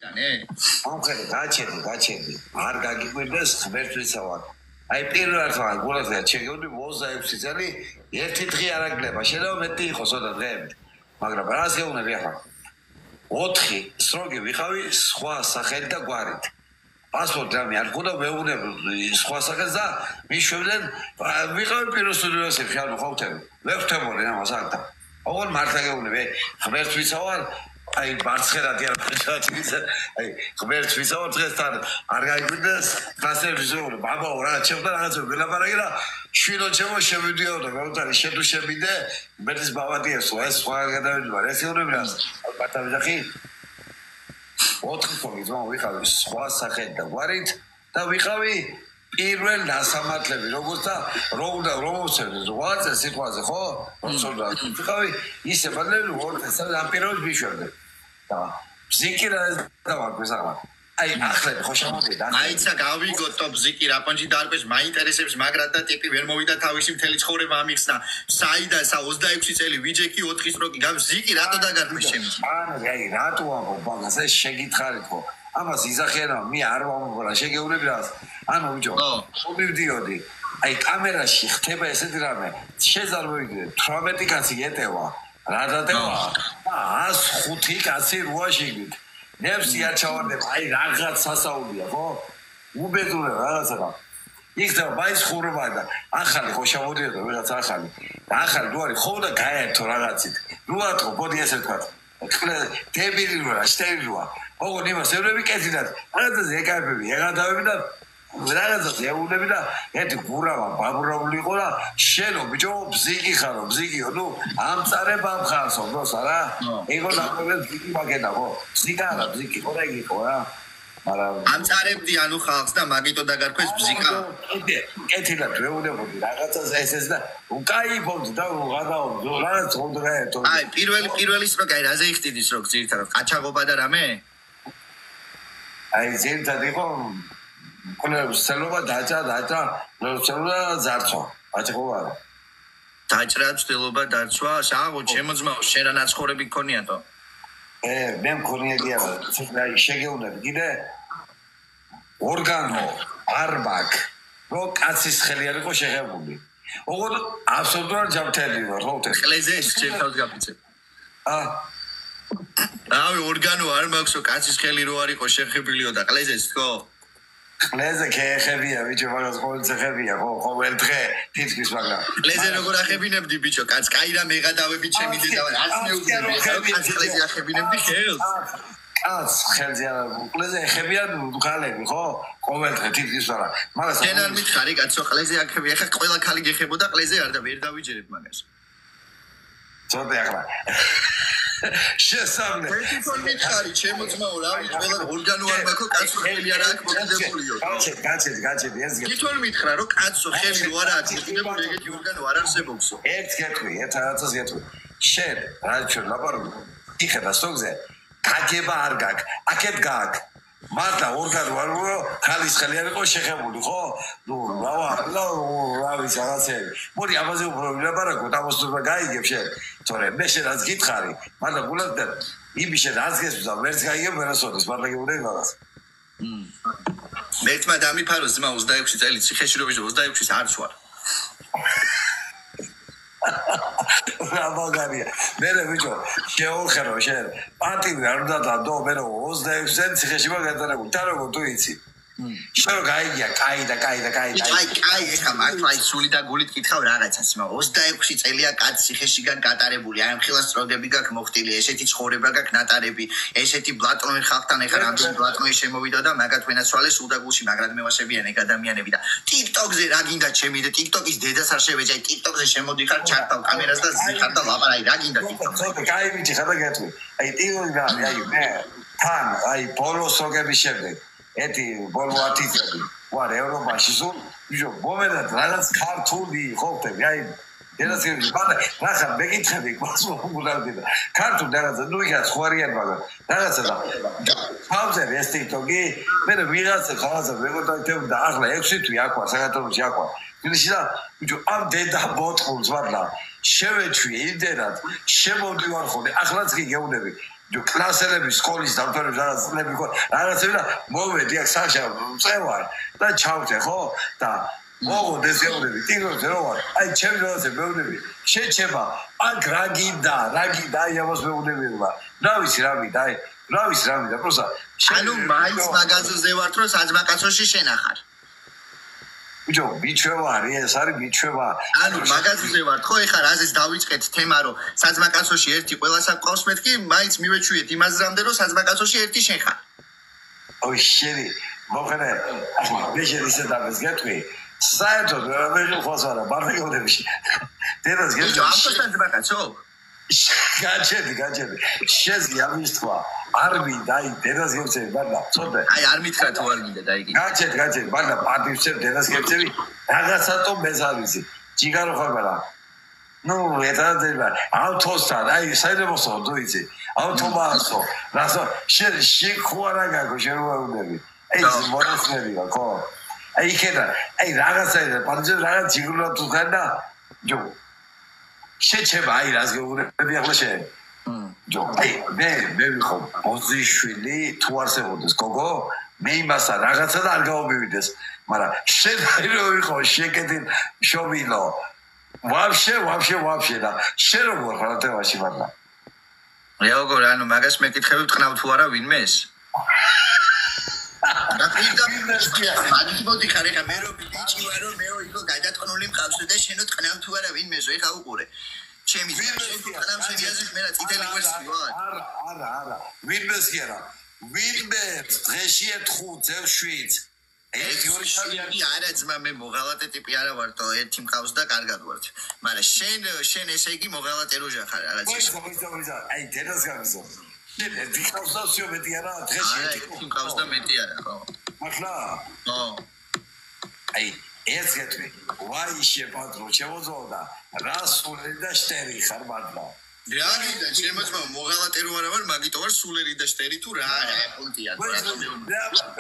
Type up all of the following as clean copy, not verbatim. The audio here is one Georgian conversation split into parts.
ამხერე გაჩერდი არ გაგიკვირდეს ღმერთისა ვარ აი პირველ რიგში გულაზე შეგეუნი 26 წელი ერთი დღე არ აგლება შეიძლება მეტი იყოს ოდა დღეები მაგრამ რას გეუნები ახლა 4 სროგი ვიყავი სხვა სახელი და გვარით პასპორტი ამი არ გქონდა მეუბნები სხვა სახელს და მიშვებდნენ ვიყავი პირველ უნივერსიტეტში ანუ ხოვთები ვერ ვთემოდი ამას აქ და ოღონ მართლა გეუბნები ღმერთისა ვარ აი მარცხენადი არ ფიჩაჩისა აი ღმერთისა ვარ დღესთან არ გაიგვიდეს გასევში ზოური ბაბაო რა ჩემთან რაღაცა ველაპარაკე და შვიდო ჩემო შევიდიო და გავუტარი შედუ შევიდე მეც ბავადიესო ეს სხვა გადავიდი ეს ეუბნები რას ბატავიძახი 4 ხომი ზო ვიყავი სხვა სახელი და გვარით და ვიყავი პირველ დასამართლები როგორც და რომელცები ზღვაზე სიტყვაზე ხო როცოდა ვიყავი ისე ბადლები ვორდე ამ პირველ ბიშვებდი და ბზიკი რა დავაკვეს ახლა აი ახლა ხო შემოდიდა აიცა გავიგოთ თო ბზიკი რა პონჯი დაარკვეს მაინტერესებს მაგრამ და ტიპი ვერ მოვიდა თავისი მთელი ცხოვრება ამიხსნა საიდა სა 26 წელი ვიჯექი 4 სროგი ბზიკი რატო დაგარკვეს შემიძლია აი რატო ამბობ ბაგას ეს შეგითხარით ხო ამას იზახიანო მე არ ვამბობ შეგეუბნები რას ანუ ბიჭო მოვიდიოდი აი კამერაში ხდება ესეთი რამე შეზარმოვიდე 18 კაცი ეტევა რა დატევა 105 კაცი რუაშიგით ნებსი არ ჩავარდება აი რაღაც სასაუბია ხო უბედურე რაღაცა იქ და ბაის ხურობა და ახალი ხო შემოდიოდა ვიღაც ახალი დუარი ხო და გაერთო რაღაცით ნუატო ბოდი ესე თქვა დებილი რა შტეილოა ოღონდ იმას ევრები კეთილად რაღაცაზე ეკარბები ეგადავები და რაღაცაზე ეუბნები და ერთი გურავა ბაბურავული იყო და შენო ბიჭო ბზიკი ხარო ბზიკიო ნუ ამწარებ ამ ხარსო ნოსა რა ego ნაკრებს ბზიკი მაგედა ხო ბზიკა რა ბზიკი ხო და იყო რა მაგრამ ამწარებდი ანუ ხალხს და მაგიტო დაგარქვეს ბზიკა კეთილად ვეუბნებოდი რაღაცაზე ეს და უკაიფობდი და გადაობდი რაღაც ხონდრაეთო აი პირველი სროგი აი რაზე იხდიდის რო ძირითადად ყაჩაღობა და რამე აი ძირითადად იყო კოლექსიობა დაჭა ნორჩელა ზარცვა აჭყობა დაჭრა ცდილობა დარცვა საღო ჩემოძმაო შენ რა ნაცხოვრები გქონია თო მე მქონია დიახ აი შეგეუნები კიდე ორგანო არბაკ რო კაცის ხელი არ იყო შეღებული ოღონდ აბსოლუტურად ჯამთელი ვარ ხო ყლეზე შევთავთ გაფიცებ რავი ორგანო არ მაქვსო კაცის ხელი რო არ იყო შეხებილიო და ყლეზეს თქო ყლეზე ქეხებია ბიჭო მაგას ყოველდღე ხებია ხო ყოველ დღე თითქოს მაგრამ ყლეზე როგორ ახებინებდი ბიჭო კაც კაი რა მეღადავები ჩემი დედა არც მეუბნები კაც ყლეზე ახებინებდი ხელს კაც ხელზე ყლეზე ხებიან ხალები ხო ყოველ დღე თითქოს მაგრამ შენ არ მითხარი კაცო ყლეზე ახები ახლა ყველა ხალი გეხებოდა ყლეზე არ და ვერ დავიჯერებ მაგას ცოტა ახლა შესაბნე ერთი თორ მითხარი ჩემოძმაო რავი ყველა ორგანო არ მაქვს კაცო ხელი არ აქვს მოკიდებულიო გაჩედი ეს თვითონ მითხრა რომ კაცო ხელი რო არ აქვს მოკიდებული ეგეთი ორგანო არ არსებობსო ერთ რაღაცას გეტყვი შენ რა ჩვენ ლაპარაკობ იხება სტოგზე გაგება არ გაქვს აქეთ გაქვს მარტა ორგანო არ რო ხალის ხელი არ იყო შეხებული ხო ნუ რავი რაღაცები მოდი ამაზე უფრო ვილაპარაკოთ ამასთანავე გაიგებ შენ თორე მე შენ რაც გითხარი მარტა გულად და იმის შენ რაც გესვდა ვერც გაიგებ ვერასოდეს მარტა გეუბნები მაგას მერტმა დამიფარო ზმა 26 წელი ციხეში რო 26-ის არც ვარ რა მაგარია მე ბიჭო შეოხერო შენ პარტივი არ უნდა დადო მე 26 წელი ციხეში მაგატარებულ და როგორ თუ იცი შენ გაიგია კაი ეხა მართლა სული და გულით კითხავ რაღაცას მაგ 26 წელია კაც ციხეშიგან გატარებული აი მხილას წროგები გაქვს მოხტილი ესეთი ცხოვრება გაქვს ნატარები ესეთი ბლატონი ხალხთან ეხა რამდენი ბლატონი შემოვიდა და მაგათ ვენაცვალე სულ და გულში მაგრამ მევასებიან ეგ ადამიანები და TikTok-ზე რა გინდა ჩემი და TikTok-ის დედას არ შევეჭი აი TikTok-ზე შემოდიხარ ჩარტავ კამერას და ზიხარ და ლაპარაკი რა გინდა TikTok-ზე კაი ვიცი ხადა გეტყვი აი TikTok-ი აი მე თან აი ბოლო სროგების შემდეგ ეთი ბოლო ათიწები ვარ ევროპაში სულ ბიჭო მომედად რაღაც ქართული ხოვთები აი დედასები მაგრამ რახა მეკითხები გასულობდი და ქართულ რაღაცა ნუ იქაც ხوارიან მაგრამ რაღაცა და თავზე ეს TikTok-ი მე ვიღაცა რაღაცა მეგობრებთან და ახლა 6 თვე აქ ვარ საქართველოში აქ ვარ თბილისში და ბიჭო ამ დედა ბოთხულს ვარ და შევეჩვი იმდენად შემოდივარ ხოლმე ახლაც კი გეუბნები კლასელების სკოლის დამთავრების რაღაცები ხო რაღაცები და მოვედი აქ საშა წევარ და ჩავდე ხო და მოგოდ ეს გეუბნები ტიგროზე რო ვარ აი ჩემი რაღაცე მეუბნები შეჩება აქ რა გინდა აი ამას მეუბნებია რა ვიცი რა მიდა პროსა ანუ მაინც მაგაზოზე ვართ რომ საძმაკაცოში შენახარ ბიჭო მიჩვევა ეს არის მიჩვევა ანუ მაგაზოზე ვართ ხო ეხლა რაზეც დავიწყეთ თემა რომ საძმაკაცოში ერთი ყველას აქვს მეთქი მაინც მივეჩვიეთ იმაზრამდე რომ საძმაკაცოში ერთი შენ ხარ ოი შენი მოხერე ბეჟერის დაბეს გეტყვი საერთოდ მე ხოს არა ბარდეგოდებში დედას გეტყვი ამიტომ საძმაკაცო გაჩერდი შეზი ამის თქვა არ მინდა აი დედას გეცები ბარდა ცოტა აი არ მითხრა თუ არ მინდა დაიგი გაჩერდი ბარდა პარტივსებ დედას გეცები რაღაცა თო მეზავიზი ჯიგარო ხარ ბარა ნუ ეტადება ავტოსთან აი საერთოდ დოიცი ავტომატო რასო შენ ხوارა გაგო შევაუდები ეს მონასტერია ხო აი იქედა აი რაღაცა პარტივსებ რაღაც ჯიგრულა თუ ხანდა ჯო შეჩება აი რას გეუბნები ახლა შენ ჯო აი მე ვიხო ოზიშვილი თუ არსებობდეს გოგო მე იმასა რაღაცა და არ გაობივიდეს მაგრამ შენ აი რო ვიხო შეკეთილ შობილო ვაფშე და შენ როგორ ხარ თევაში მაგრამ როგორ ანუ მაგას მეკითხები ტყნავ თუ არა ვინმეს და მაგითბოდი ხარ ეხა მე რო ბიჭი ვარო მეო იქო გადატყნული მყავსო და შენო ტყნავ თუ არა ვინმეს ეხა უყურე ჩემი შენ ტყნავ შენიაზის მე რა წითელი ვერსი ვარ არა ვინმეს კი არა ვინმეს დღეში ერთხელ ზევშვით ერთი ორი შავიანი არა ძმა მე მოღალატე ტიპი არა ვარ თო ერთი მყავს და კარგად ვარ მაგრამ შენ ესე იგი მოღალატე როჟა ხარ რაღაც მოიცა აი დედას გამიზო ერთი ყავს და всё მეტი არა დღეში ერთი მყავს და მეტი არა ხო ახლა ხო აი ეს გეტყვი ვაიშე პატრო შევოზოდა რასული და შტერი ხარ მართლა რეალია შემოწმა მოღალატე რო არა ვარ მაგიტო ვარ სულერი და შტერი თუ რა არა პუნქტია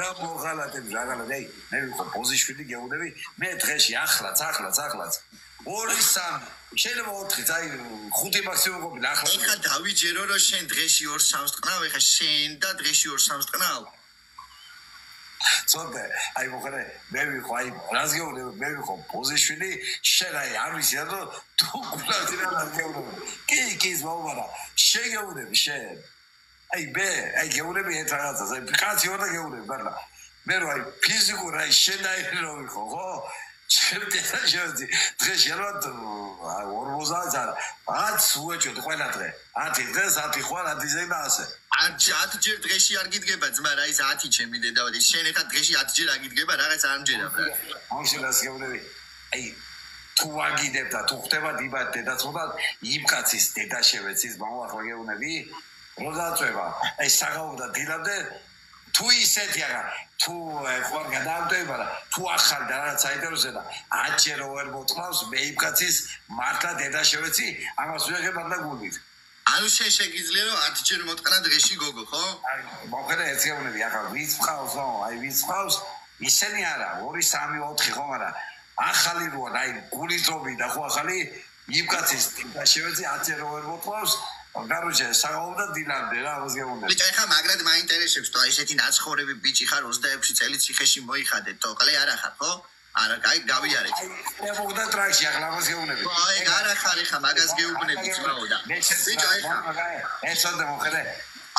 რა მოღალატები რაღაცა აი მე ვიყო პოზიშვილი გეუბნები მე დღეში ახლაც 2-3 შეიძლება 4 აი 5 მაქსიმუმ ყოფილა ახლა ეხა დავიჯერო რომ შენ დღეში 2-3 ტყნავ ეხა შენ და დღეში 2-3 ტყნავ ცოტა აი მოხერე მე ვიყო აი რას გეუბნები მე ვიყო პოზიშვილი შენ აი არ ვიცი რა თუ გულავდი რა გეუბნები კი ზმაურა შეგეუბნები შენ აი მე აი გეუბნები ერთ რაღაცას აი კაცი ვარ და გეუბნები მაგრამ მე რო აი ფიზიკურ აი შენ აი რო ვიყო ხო ჩემი შეძი დღეში რა 40 არა 10 უეჭოდ ყველა დღე 10 დღეს 10 ხვალ 10 ზე და ასე 10 ჯერ დღეში არ გიდგება ძმა რა ის 10 ჩემი დედავდი შენ ეხა დღეში 10 ჯერ აგიდგება რაღაც არ მჯერა ბრა ამჟამად გეუბნები აი თუ აგიდებ და თუ ხდება დებატ დედაცოდა იმ კაცის დედა შევეცის მოვახლა გეუბნები როდაწვება აი საღაობდა დილამდე თუ ისეთი არა თუ ხوار გადაამტება და თუ ახალ და რაღაც საინტერესო და 10 ჯერ ვერ მოწყავს მე იმ კაცის მართლა დედა შევეცი ამას ვიღებ და გულით ანუ შენ შეგიძლია რომ 10 ჯერ მოტყნა დღეში გოგო ხო აი მოხდა ეს გეუბნები ახლა ვიც ხავს აი ვიც ხავს ისენი არა 2-3-4 ხო მაგრამ ახალი როა აი გულით რომი და ხო ახალი იმ კაცის დედა შევეცი 10 ჯერ ვერ მოწყავს გაროჯე საღაობდა დილამდე რა ამას გეუბნები ბიჭი ახლა მაგრად მაინტერესებს თუ აი ესეთი ნაცხოვრები ბიჭი ხარ 26 წელი ციხეში მოიხადე თო ყლე არა ხარ ხო არა კაი გავიარეთ მე მოგდა ტრაქში ახლა ამას გეუბნები აი არა ხარ ახლა მაგას გეუბნები ძმაო და ბიჭი აი ესონდა მოხდა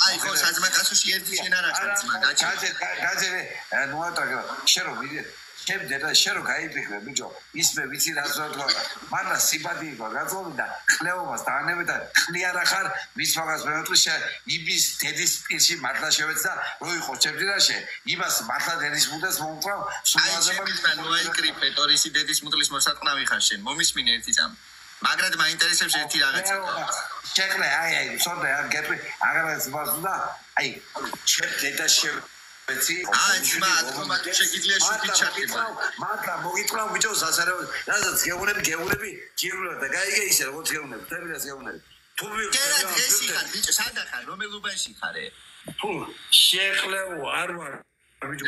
აი ხო საძმაკაცოში ერთი შენ არა ხარ ძმა გაჭე ნუ ატაგო შერო ვიდე ჩემ დედა შერო გაიფიქრე ბიჭო ისმე ვიცი რა ზოგადად მანდა სიბადი იყო გაწოვდა ხლეობას დაანებე და ხლი არა ხარ ვის მაგას მეუთხე იბის დედის პირში მართლა შევეცა რო იყო ჩემ დედაშე იმას მართლა დედის მუდას მომწრავ სულაზება ნუ აი კრიფე ტორისი დედის მუდლის მოსატყნავი ხარ შენ მომისმინე ერთი წამ მაგრად მაინტერესებს ერთი რაღაცა შეკლე აი სონდა არ გეტყვი აღარაც ვასულა აი ჩემ დედაშე აი ძმა თომატი შეგიძლია შუქი ჩაკითხა მართლა მოგიტყრავ ბიჭო სასარევ რასაც გეუბნები ჯირულა და გაიგე ისე როგორც გეუბნები თებილას გეუბნები თუ ვიყავ დღესი ხარ ბიჭო სადა ხარ რომელ უბანში ხარე თუ შეკლევ არ ვარ ბიჭო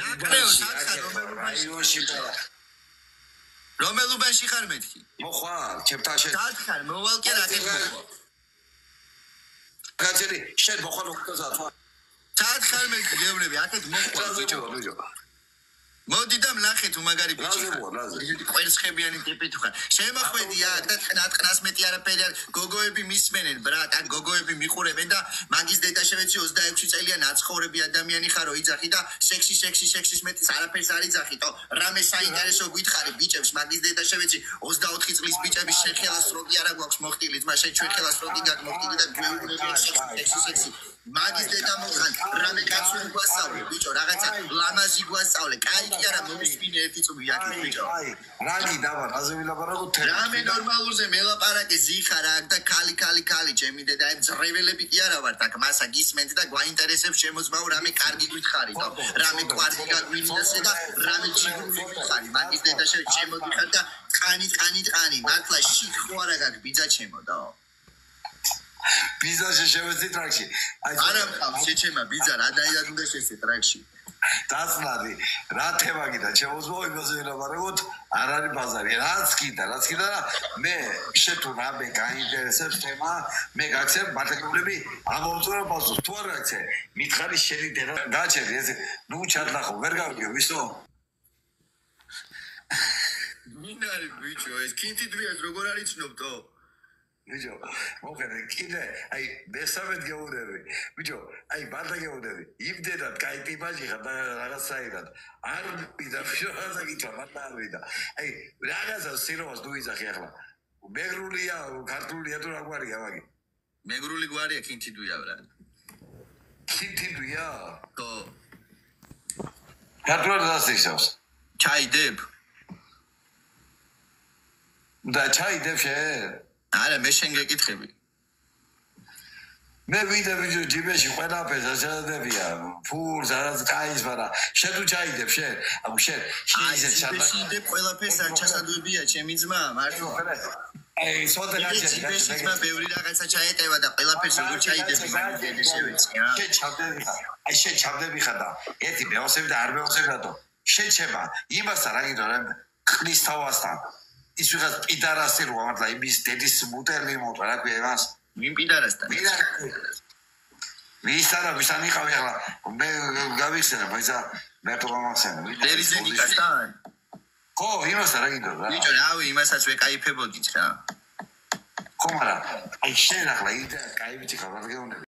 უბანში რომელ უბანში ხარ მეთქი მოხვალ ჩემთან შე სად ხარ მოვალ კი რა გიხო გაჩერი შენ მოხარ უკეთესად თან ხარ მე გეუბნები აქეთ მოხვალ ბიჭო მოდი და მნახე თუ მაგარი ბიჭი ყვერცხებიანი ტიპი თუ ხარ შემოხვედი აქ და ნატყნას მეტი არაფერი არ გოგოები მისმენენ ბრატ ან გოგოები მიყურებენ და მაგის დეტაშევეცი 26 წელიან აცხოვრები ადამიანი ხარო იძახი და სექსის მეტის არაფერს არ იძახითო რამე საინტერესო გითხარი ბიჭებს მაგის დეტაშევეცი 24 წლის ბიჭების შეხელას როგი არა გვაქვს მოხტილი ძმა შენ ჩვენ ხელას როგი გაგმოხტილი და გვეუბნები სექსი მაგის დედა მოხან რამე კაცური გვასწავლე ბიჭო რაღაცა ლამაზი გვასწავლე კაი კი არა მომისმინე ერთი წუთი აქ ბიჭო რაგი დავა რაზე ვილაპარაკოთ რამე ნორმალურზე მელაპარაკე ზიხარ აქ და ქალი ჩემი დედა აი ძრეველები კი არა ვართ აქ მასა გისმენთ და გვაინტერესებს შემოძმაო რამე კარგი გითხარით რამე კვარტი გაგვინდასე და რამე ჩიგული გითხარი მაგის დედა შემოდიხარ და ყანი მართლა შიქ ხო არა გაგ ბიძა ჩემო და ბიზა შეშევეცი ტრაქში არა შეჩემა ბიძა რა დაიდად უნდა შეესე ტრაქში დაწნადი რა თემა გიდა შემოძმო იმაზე ვილაპარაკოთ არ არის ბაზარი რაც გიდა მე შეთუ რამე გაინტერესებს თემა მე გაქცევ მარტაკულები ამოვწორო პასუხს თუ არ გაქცე მითხარი შენი დედა გაჩერდი ეს ნუ ჩადლახო ვერ გავიგე ვისო მინარი ბიჭო ეს კინთი დღეს როგორ არის ცნობთო ბიჭო მოხერე კიდე აი მესამედ გეუბნები ბიჭო აი ბარდა გეუბნები იმდენად კაი ტიპაჟი ხარ და რაღაცაირად არ მიდა რაღაცა გითხრა მარტა არ მიდა აი რაღაცა სიროს თუ იზახი ახლა მეგრულია ქართულია თუ რა გვარია მაგი მეგრული გვარია კინთიდუია ბრა კინთიდუია თო ქართულად დასისავს ჩაიდებ და ჩაიდებ შენ არა მე შენ გეკითხები მე ვიდა ვიძო ჯიბეში ყველაფერს ასადებია ფულს არაც კაის მაგრამ შენ თუ ჩაიდებ შენ აუ შენ ისე ჩაიდებ ყველაფერს არ ჩასადვებია ჩემი ძმა მართლა აი სოთა გაჩერდი ძმა ბევრი რაღაცა ჩაეტევა და ყველაფერს როგორ ჩაიდები მაგის დედაშევეცი შენ ჩავდები ხარ და ერთი მეოსები და არ მეოსები რატო შეჩება იმასთან რა გინდა რა ხნის თავასთან ის ვიღაც პიდარასი როა მართლა იმის დედის მუტელი მოტა რა ქვია მას ვინ პიდარასთან ვისარა ვისანიყავი ახლა მე გავიხსენე ბაიცა მე თუ გამახსენე დერიზენიკასთან ხო იმასთან რა გინდა რა ბიჭო რავი იმასაც ვეკაიფებოდით რა ხო მაგრამ აი შენ ახლა იდა კაი ვიცი ხარ რა გეუბნები